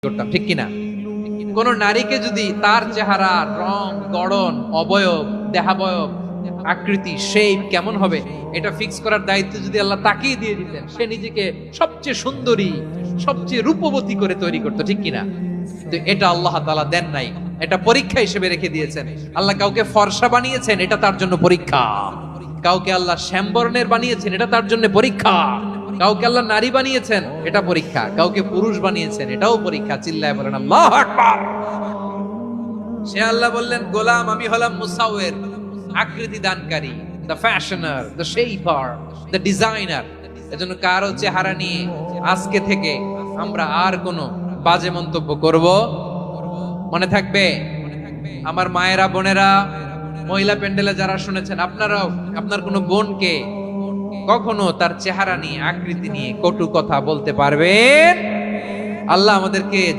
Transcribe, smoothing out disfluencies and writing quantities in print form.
করতাম, ঠিক কিনা? কোন নারীকে যদি তার চেহারা, রং, গড়ন, অবয়ব, দেহাবয়ব, আকৃতি, শেপ কেমন হবে এটা ফিক্স করার দায়িত্ব যদি আল্লাহ তাকেই দিয়ে দিতেন, সে নিজেকে সবচেয়ে সুন্দরী, সবচেয়ে রূপবতী করে তৈরি করতো, ঠিক কিনা? তো এটা আল্লাহ তাআলা দেন নাই, এটা পরীক্ষা হিসেবে রেখে দিয়েছেন। আল্লাহ কাউকে ফর্সা বানিয়েছেন, এটা তার জন্য পরীক্ষা। কাউকে আল্লাহ শ্যামবর্ণের বানিয়েছেন, এটা তার জন্য পরীক্ষা। কাউকে আল্লাহ নারী বানিয়েছেন, এটা পরীক্ষা। কাউকে পুরুষ বানিয়েছেন, এটাও পরীক্ষা। চিল্লায় বলেন আল্লাহু আকবার। সে আল্লাহ বললেন, গোলাম আমি হলাম মুসাউয়ের, আকৃতি দানকারী, the fashioner, the shaper, the designer. এজন্য কারো চেহারা নিয়ে আজকে থেকে আমরা আর কোনো বাজে মন্তব্য করব মনে থাকবে। আমার মায়েরা, বোনেরা, মহিলা প্যান্ডেলে যারা শুনেছেন, আপনারাও আপনার কোনো বোনকে কখনো তার চেহারা নিয়ে, আকৃতি নিয়ে কটু কথা বলতে পারবেন? আল্লাহ আমাদেরকে